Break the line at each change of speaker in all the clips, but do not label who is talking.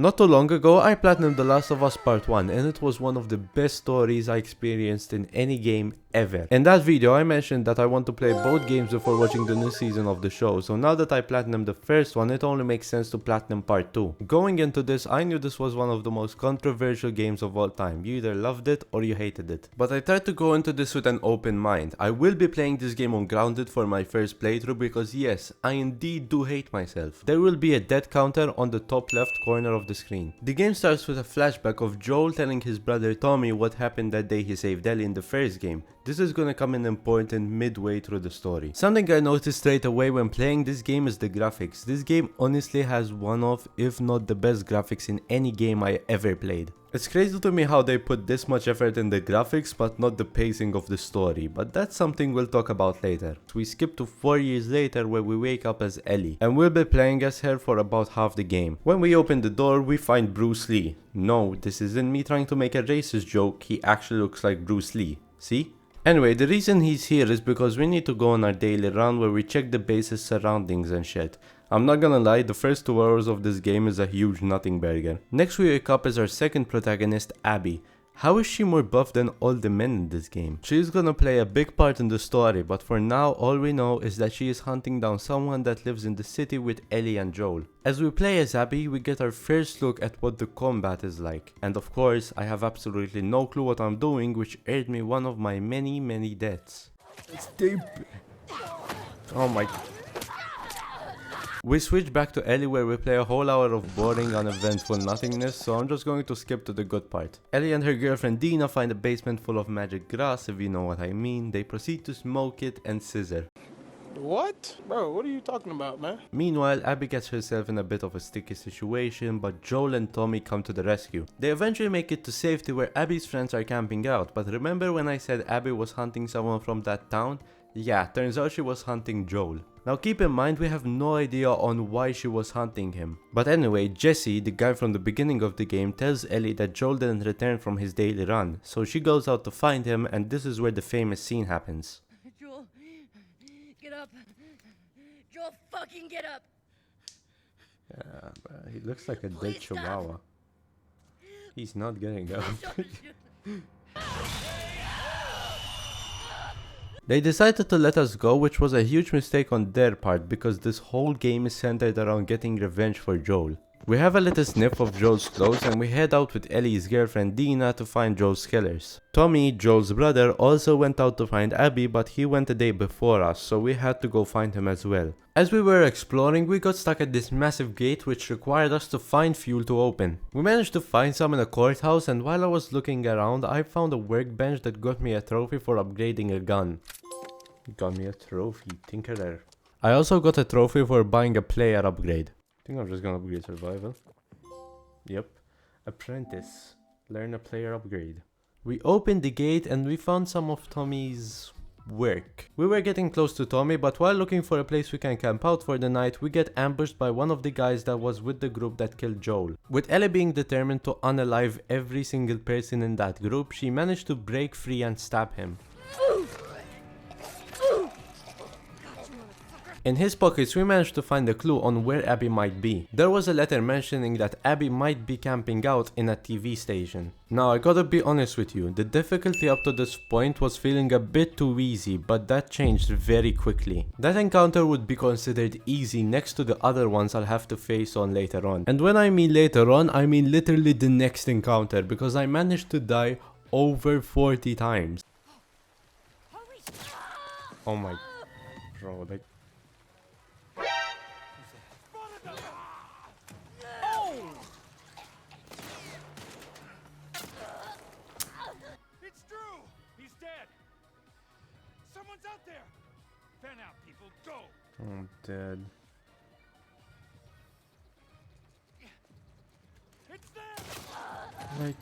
Not too long ago, I platinumed The Last of Us Part 1 and it was one of the best stories I experienced in any game ever. In that video, I mentioned that I want to play both games before watching the new season of the show, so now that I platinumed the first one, it only makes sense to platinum Part 2. Going into this, I knew this was one of the most controversial games of all time. You either loved it or you hated it. But I tried to go into this with an open mind. I will be playing this game on Grounded for my first playthrough because yes, I indeed do hate myself. There will be a death counter on the top left corner of the screen. The game starts with a flashback of Joel telling his brother Tommy what happened that day he saved Ellie in the first game. This is gonna come in important midway through the story. Something I noticed straight away when playing this game is the graphics. This game honestly has one of, if not the best graphics in any game I ever played. It's crazy to me how they put this much effort in the graphics but not the pacing of the story, but that's something we'll talk about later. We skip to 4 years later where we wake up as Ellie, and we'll be playing as her for about half the game. When we open the door, we find Bruce Lee. No, this isn't me trying to make a racist joke, he actually looks like Bruce Lee. See? Anyway, the reason he's here is because we need to go on our daily run where we check the base's surroundings and shit. I'm not gonna lie, the first 2 hours of this game is a huge nothing burger. Next we wake up as our second protagonist, Abby. How is she more buff than all the men in this game? She's gonna play a big part in the story, but for now all we know is that she is hunting down someone that lives in the city with Ellie and Joel. As we play as Abby, we get our first look at what the combat is like. And of course, I have absolutely no clue what I'm doing, which earned me one of my many deaths. It's deep. Oh my... We switch back to Ellie where we play a whole hour of boring, uneventful nothingness, so I'm just going to skip to the good part. Ellie and her girlfriend Dina find a basement full of magic grass, if you know what I mean. They proceed to smoke it and scissor.
What? Bro, what are you talking about, man?
Meanwhile, Abby gets herself in a bit of a sticky situation, but Joel and Tommy come to the rescue. They eventually make it to safety where Abby's friends are camping out, but remember when I said Abby was hunting someone from that town? Yeah, turns out she was hunting Joel. Now keep in mind we have no idea on why she was hunting him. But anyway, Jesse, the guy from the beginning of the game, tells Ellie that Joel didn't return from his daily run, so she goes out to find him, and this is where the famous scene happens.
Joel, get up. Joel, fucking get up.
Yeah, he looks like a dead
Please
chihuahua.
stop.
He's not getting up. They decided to let us go, which was a huge mistake on their part because this whole game is centered around getting revenge for Joel. We have a little sniff of Joel's clothes and we head out with Ellie's girlfriend Dina to find Joel's killers. Tommy, Joel's brother, also went out to find Abby, but he went a day before us, so we had to go find him as well. As we were exploring, we got stuck at this massive gate which required us to find fuel to open. We managed to find some in a courthouse, and while I was looking around, I found a workbench that got me a trophy for upgrading a gun. Got me a trophy, Tinkerer. I also got a trophy for buying a player upgrade. I think I'm just gonna upgrade survival. Yep. Apprentice. Learn a player upgrade. We opened the gate and we found some of Tommy's work. We were getting close to Tommy, but while looking for a place we can camp out for the night, we get ambushed by one of the guys that was with the group that killed Joel. With Ellie being determined to unalive every single person in that group, she managed to break free and stab him. In his pockets, we managed to find a clue on where Abby might be. There was a letter mentioning that Abby might be camping out in a TV station. Now I gotta be honest with you, the difficulty up to this point was feeling a bit too easy, but that changed very quickly. That encounter would be considered easy next to the other ones I'll have to face on later on. And when I mean later on, I mean literally the next encounter, because I managed to die over 40 times. Oh my... bro, like...
Out there. Fan out, people. Go.
I'm dead.
It's there.
Like...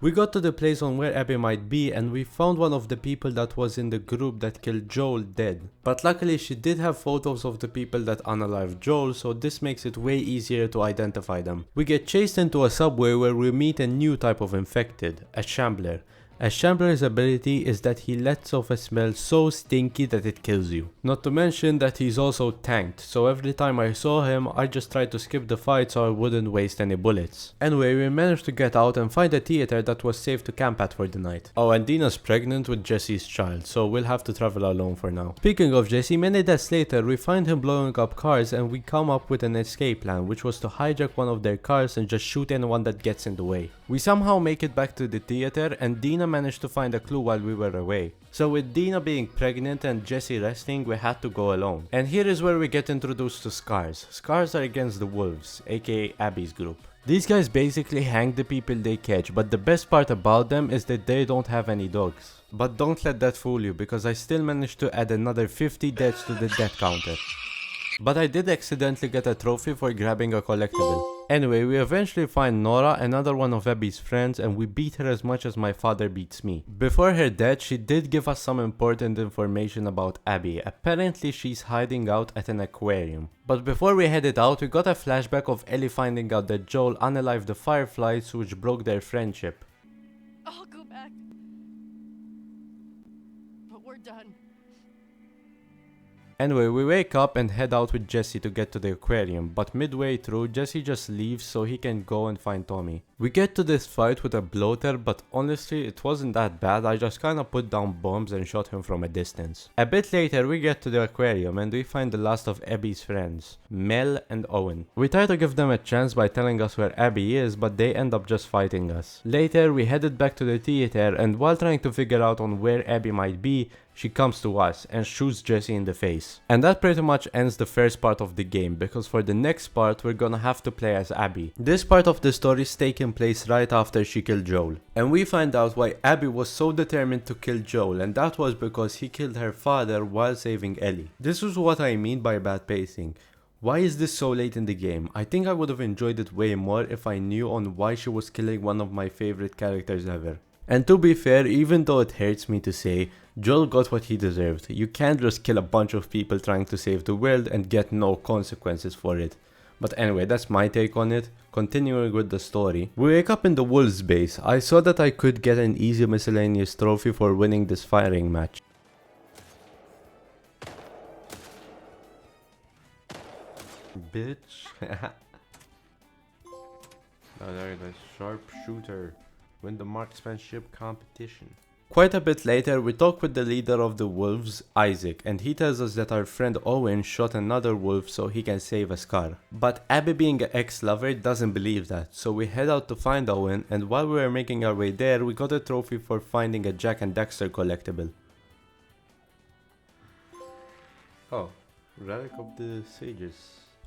We got to the place on where Abby might be and we found one of the people that was in the group that killed Joel dead. But luckily she did have photos of the people that unalived Joel, so this makes it way easier to identify them. We get chased into a subway where we meet a new type of infected, a shambler. A Shambler's ability is that he lets off a smell so stinky that it kills you. Not to mention that he's also tanked, so every time I saw him, I just tried to skip the fight so I wouldn't waste any bullets. Anyway, we managed to get out and find a theater that was safe to camp at for the night. Oh, and Dina's pregnant with Jesse's child, so we'll have to travel alone for now. Speaking of Jesse, many days later, we find him blowing up cars and we come up with an escape plan, which was to hijack one of their cars and just shoot anyone that gets in the way. We somehow make it back to the theater and Dina managed to find a clue while we were away. So with Dina being pregnant and Jesse resting, we had to go alone. And here is where we get introduced to Scars. Scars are against the Wolves, aka Abby's group. These guys basically hang the people they catch, but the best part about them is that they don't have any dogs. But don't let that fool you, because I still managed to add another 50 deaths to the death counter. But I did accidentally get a trophy for grabbing a collectible. Anyway, we eventually find Nora, another one of Abby's friends, and we beat her as much as my father beats me. Before her death, she did give us some important information about Abby. Apparently she's hiding out at an aquarium. But before we headed out, we got a flashback of Ellie finding out that Joel unalived the Fireflies, which broke their friendship.
I'll go back. But we're done.
Anyway, we wake up and head out with Jesse to get to the aquarium, but midway through, Jesse just leaves so he can go and find Tommy. We get to this fight with a bloater, but honestly, it wasn't that bad. I just kinda put down bombs and shot him from a distance. A bit later, we get to the aquarium and we find the last of Abby's friends, Mel and Owen. We try to give them a chance by telling us where Abby is, but they end up just fighting us. Later, we headed back to the theater, and while trying to figure out on where Abby might be, she comes to us and shoots Jesse in the face. And that pretty much ends the first part of the game, because for the next part we're gonna have to play as Abby. This part of the story is taking place right after she killed Joel. And we find out why Abby was so determined to kill Joel, and that was because he killed her father while saving Ellie. This is what I mean by bad pacing. Why is this so late in the game? I think I would have enjoyed it way more if I knew on why she was killing one of my favorite characters ever. And to be fair, even though it hurts me to say, Joel got what he deserved. You can't just kill a bunch of people trying to save the world and get no consequences for it. But anyway, that's my take on it. Continuing with the story. We wake up in the Wolves base. I saw that I could get an easy miscellaneous trophy for winning this firing match. Bitch. Oh, there it is. Sharpshooter. Win the marksmanship competition. Quite a bit later, we talk with the leader of the wolves, Isaac, and he tells us that our friend Owen shot another wolf so he can save a Scar. But Abby, being an ex-lover, doesn't believe that, so we head out to find Owen, and while we were making our way there, we got a trophy for finding a Jack and Daxter collectible. Oh, Relic of the Sages.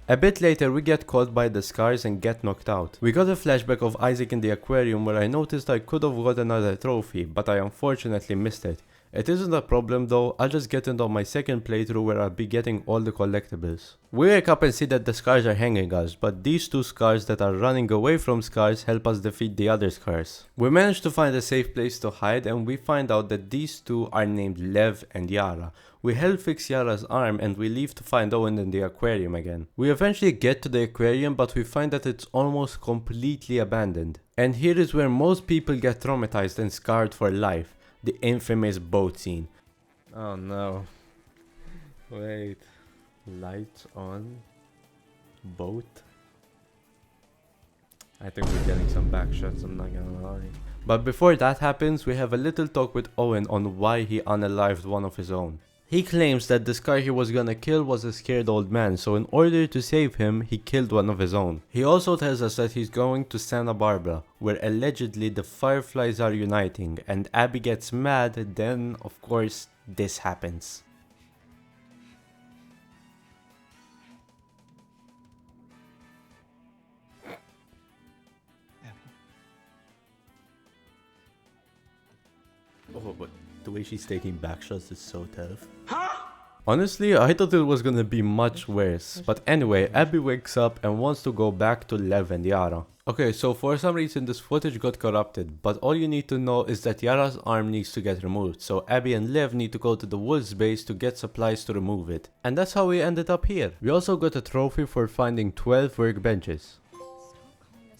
A bit later, we get caught by the Scars and get knocked out. We got a flashback of Isaac in the aquarium where I noticed I could have got another trophy, but I unfortunately missed it. It isn't a problem though, I'll just get it on my second playthrough where I'll be getting all the collectibles. We wake up and see that the Scars are hanging us, but these two Scars that are running away from Scars help us defeat the other Scars. We manage to find a safe place to hide and we find out that these two are named Lev and Yara. We help fix Yara's arm and we leave to find Owen in the aquarium again. We eventually get to the aquarium, but we find that it's almost completely abandoned. And here is where most people get traumatized and scarred for life. The infamous boat scene. Oh no. Wait. Lights on. Boat. I think we're getting some back shots, I'm not gonna lie. But before that happens, we have a little talk with Owen on why he unalived one of his own. He claims that the Scar he was gonna kill was a scared old man, so in order to save him, he killed one of his own. He also tells us that he's going to Santa Barbara, where allegedly the Fireflies are uniting, and Abby gets mad, then of course this happens. Oh, but the way she's taking back shots is so tough. Honestly, I thought it was gonna be much worse. But anyway, Abby wakes up and wants to go back to Lev and Yara. Okay, so for some reason this footage got corrupted, but all you need to know is that Yara's arm needs to get removed, so Abby and Lev need to go to the Wolves base to get supplies to remove it. And that's how we ended up here. We also got a trophy for finding 12 workbenches.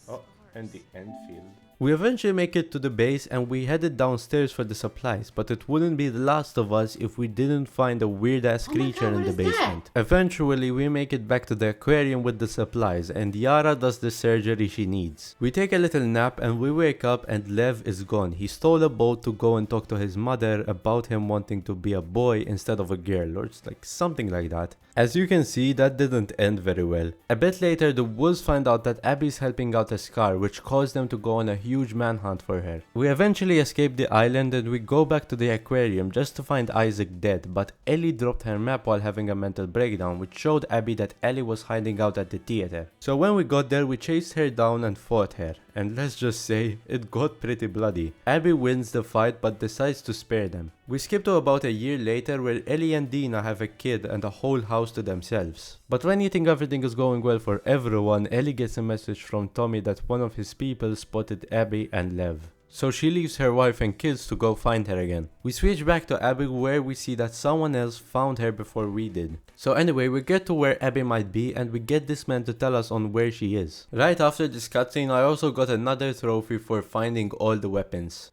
Oh, and the Enfield. We eventually make it to the base and we headed downstairs for the supplies, but it wouldn't be The Last of Us if we didn't find a weird ass creature in the basement. Eventually we make it back to the aquarium with the supplies and Yara does the surgery she needs. We take a little nap and we wake up and Lev is gone. He stole a boat to go and talk to his mother about him wanting to be a boy instead of a girl, or it's like something like that. As you can see, that didn't end very well. A bit later, the wolves find out that Abby's helping out a Scar, which caused them to go on a huge manhunt for her. We eventually escape the island and we go back to the aquarium just to find Isaac dead, but Ellie dropped her map while having a mental breakdown, which showed Abby that Ellie was hiding out at the theater. So when we got there, we chased her down and fought her. And let's just say, it got pretty bloody. Abby wins the fight but decides to spare them. We skip to about a year later where Ellie and Dina have a kid and a whole house to themselves. But when you think everything is going well for everyone, Ellie gets a message from Tommy that one of his people spotted Abby and Lev. So she leaves her wife and kids to go find her again. We switch back to Abby where we see that someone else found her before we did. So anyway, we get to where Abby might be and we get this man to tell us on where she is. Right after this cutscene, I also got another trophy for finding all the weapons.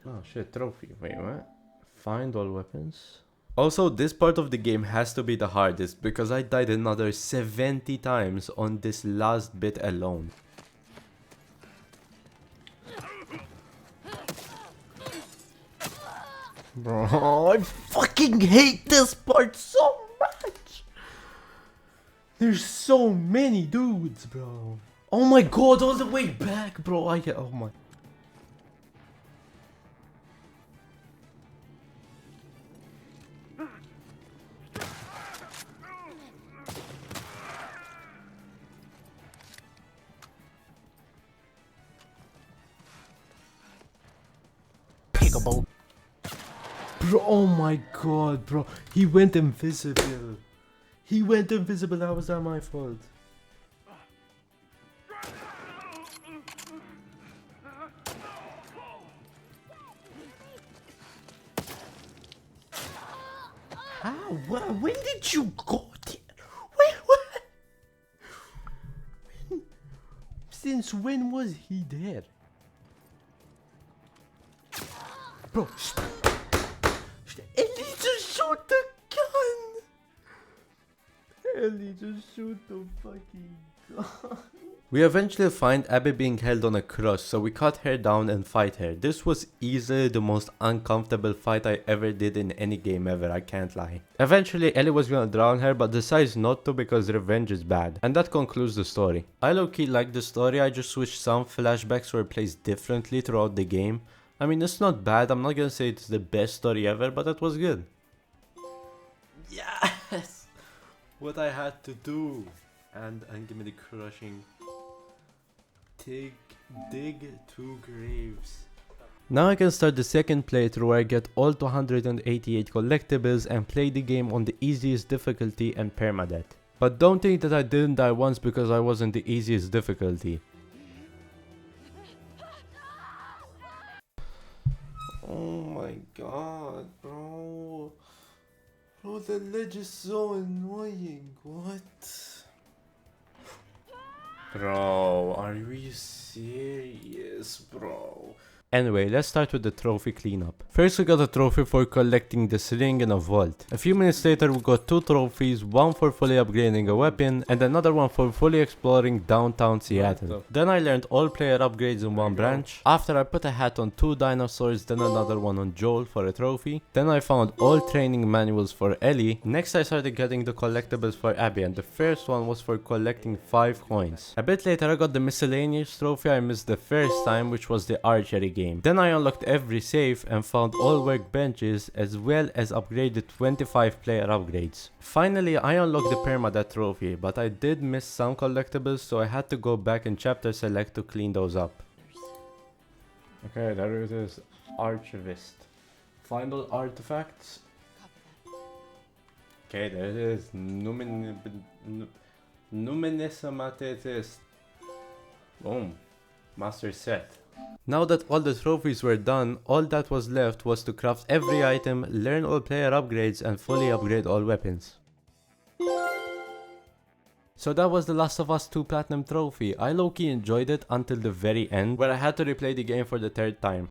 Oh shit, trophy. Wait, what? Find all weapons? Also, this part of the game has to be the hardest because I died another 70 times on this last bit alone. Bro, I fucking hate this part so much. There's so many dudes, bro. Oh my god, all the way back, bro. Oh my. Peekaboo. Bro, oh my god, bro. He went invisible. He went invisible. How was that my fault? How? When did you go there? When? Since when was he there? Bro, Ellie just shoot the gun! Ellie just shoot the fucking gun. We eventually find Abby being held on a cross, so we cut her down and fight her. This was easily the most uncomfortable fight I ever did in any game ever, I can't lie. Eventually Ellie was gonna drown her but decides not to because revenge is bad. And that concludes the story. I low-key like the story, I just switched some flashbacks were placed differently throughout the game. I mean, it's not bad, I'm not gonna say it's the best story ever, but it was good. Yes! What I had to do. And give me the crushing. Dig 2 graves. Now I can start the second playthrough where I get all 288 collectibles and play the game on the easiest difficulty and permadeath. But don't think that I didn't die once because I wasn't the easiest difficulty. Oh my god, bro. Bro, the ledge is so annoying. What? Bro, are you serious, bro? Anyway, let's start with the trophy cleanup. First we got a trophy for collecting this ring in a vault. A few minutes later we got 2 trophies, one for fully upgrading a weapon and another one for fully exploring downtown Seattle. Then I learned all player upgrades in one branch. After I put a hat on 2 dinosaurs, then another one on Joel for a trophy. Then I found all training manuals for Ellie. Next I started getting the collectibles for Abby and the first one was for collecting 5 coins. A bit later I got the miscellaneous trophy I missed the first time, which was the archery game. Then I unlocked every safe and found all workbenches as well as upgraded 25 player upgrades. Finally I unlocked the permadeath trophy, but I did miss some collectibles so I had to go back and chapter select to clean those up. Okay, there it is. Archivist. Find all artifacts. Okay, there it is. Numinismatetis. Boom. Master set. Now that all the trophies were done, all that was left was to craft every item, learn all player upgrades and fully upgrade all weapons. So that was The Last of Us 2 Platinum Trophy. I low-key enjoyed it until the very end, where I had to replay the game for the third time.